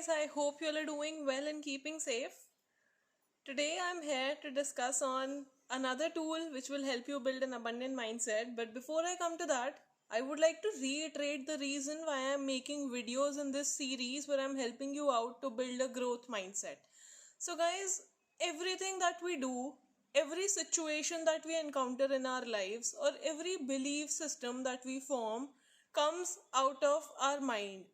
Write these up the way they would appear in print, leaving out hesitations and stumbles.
guys, I hope you all are doing well and keeping safe. Today I'm here to discuss on another tool which will help you build an abundant mindset. But before I come to that, I would like to reiterate the reason why I'm making videos in this series where I'm helping you out to build a growth mindset. So guys, everything that we do, every situation that we encounter in our lives or every belief system that we form comes out of our mind.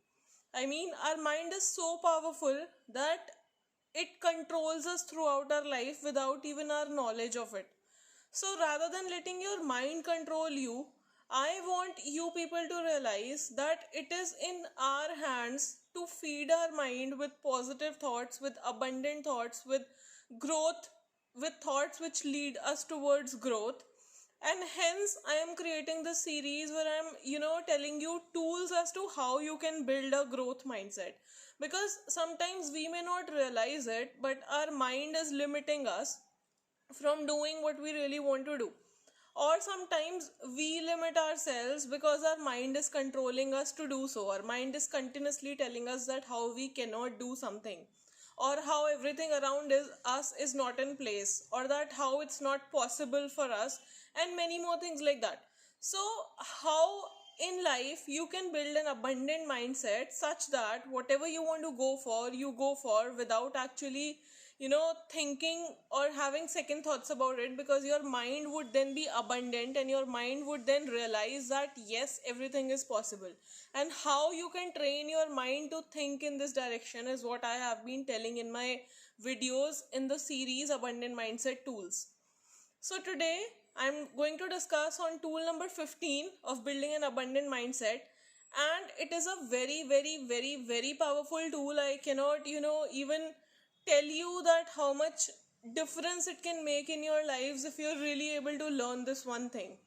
I mean, our mind is so powerful that it controls us throughout our life without even our knowledge of it. So rather than letting your mind control you, I want you people to realize that it is in our hands to feed our mind with positive thoughts, with abundant thoughts, with growth, with thoughts which lead us towards growth. And hence I am creating this series where I'm telling you tools as to how you can build a growth mindset, because sometimes we may not realize it, but our mind is limiting us from doing what we really want to do. Or sometimes we limit ourselves because our mind is controlling us to do so. Our mind is continuously telling us that how we cannot do something, or how everything around us is not in place, or that how it's not possible for us, and many more things like that. So, how in life you can build an abundant mindset such that whatever you want to go for, you go for without actually thinking or having second thoughts about it, because your mind would then be abundant and your mind would then realize that yes, everything is possible. And how you can train your mind to think in this direction is what I have been telling in my videos in the series Abundant Mindset Tools. So today I'm going to discuss on tool number 15 of building an abundant mindset, and it is a very very powerful tool. I cannot even tell you that how much difference it can make in your lives if you're really able to learn this one thing.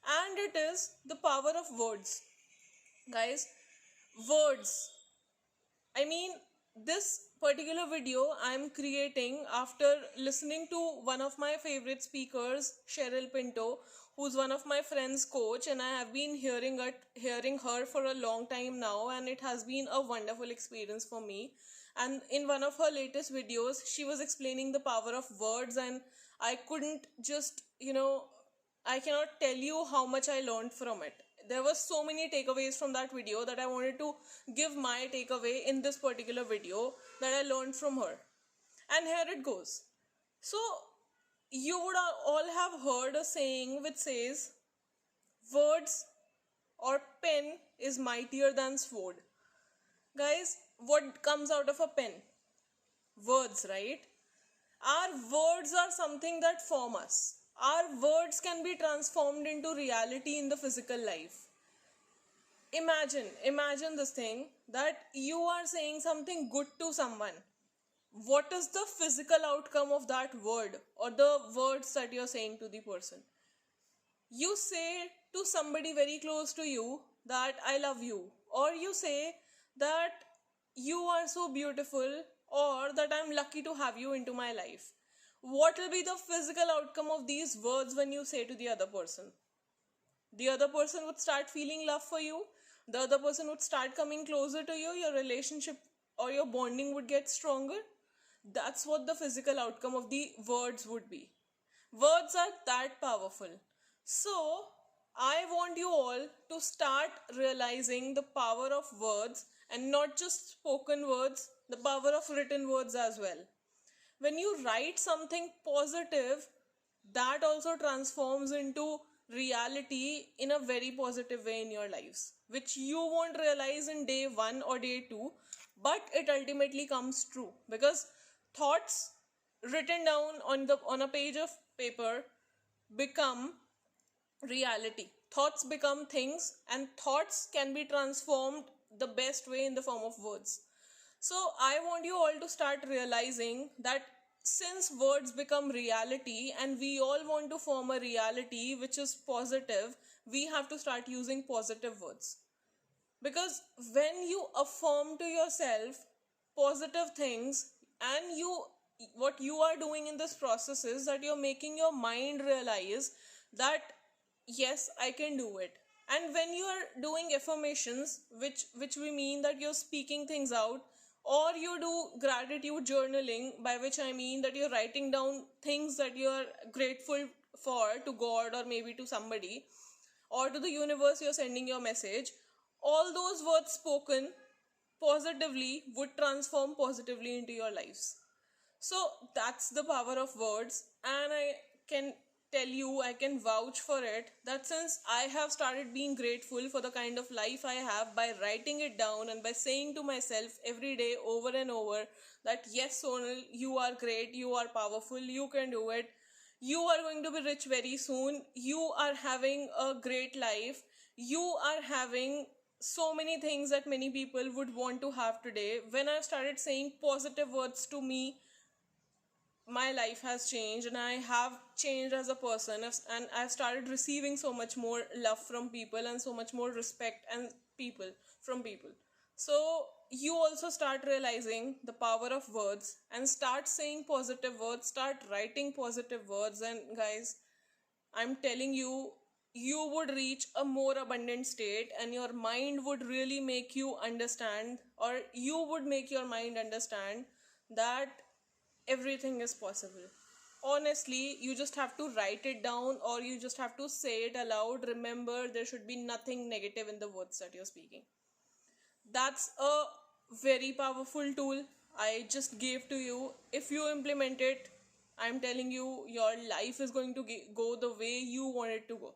And it is the power of words. Guys, words, I mean, this particular video I'm creating after listening to one of my favorite speakers, Cheryl Pinto, who's one of my friend's coach, and I have been hearing her for a long time now, and it has been a wonderful experience for me. And in one of her latest videos, she was explaining the power of words, and I couldn't just, I cannot tell you how much I learned from it. There were so many takeaways from that video that I wanted to give my takeaway in this particular video that I learned from her. And here it goes. So, you would all have heard a saying which says, words or pen is mightier than sword. Guys, what comes out of a pen? Words, right? Our words are something that form us. Our words can be transformed into reality in the physical life. Imagine this thing, that you are saying something good to someone. What is the physical outcome of that word or the words that you're saying to the person? You say to somebody very close to you that I love you, or you say that you are so beautiful, or that I'm lucky to have you into my life. What will be the physical outcome of these words when you say to the other person? The other person would start feeling love for you, the other person would start coming closer to you, your relationship or your bonding would get stronger. That's what the physical outcome of the words would be. Words are that powerful. So, I want you all to start realizing the power of words, and not just spoken words, the power of written words as well. When you write something positive, that also transforms into reality in a very positive way in your lives, which you won't realize in day 1 or day 2, but it ultimately comes true, because thoughts written down on a page of paper become reality. Thoughts become things, and thoughts can be transformed the best way in the form of words. So, I want you all to start realizing that since words become reality and we all want to form a reality which is positive, we have to start using positive words. Because when you affirm to yourself positive things, and what you are doing in this process is that you're making your mind realize that yes, I can do it. And when you are doing affirmations, which we mean that you're speaking things out, Or you do gratitude journaling, by which I mean that you're writing down things that you're grateful for to God or maybe to somebody, or to the universe you're sending your message. All those words spoken positively would transform positively into your lives. So that's the power of words, and I can tell you, I can vouch for it, that since I have started being grateful for the kind of life I have by writing it down and by saying to myself every day over and over that yes, Sonal, you are great, you are powerful, you can do it, you are going to be rich very soon, you are having a great life, you are having so many things that many people would want to have today. When I started saying positive words to me, my life has changed and I have changed as a person, and I've started receiving so much more love from people and so much more respect and people from people. So you also start realizing the power of words and start saying positive words, start writing positive words, and guys, I'm telling you, you would reach a more abundant state, and your mind would really make you understand, or you would make your mind understand that everything is possible. Honestly, you just have to write it down or you just have to say it aloud. Remember, there should be nothing negative in the words that you're speaking. That's a very powerful tool I just gave to you. If you implement it, I'm telling you, your life is going to go the way you want it to go.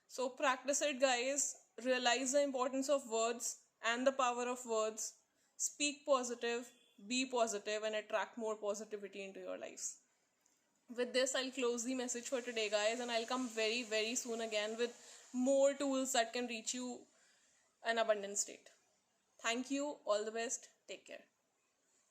So practice it, guys. Realize the importance of words and the power of words. Speak positive, be positive, and attract more positivity into your lives. With this, I'll close the message for today, guys, and I'll come very, very soon again with more tools that can reach you an abundant state. Thank you. All the best. Take care.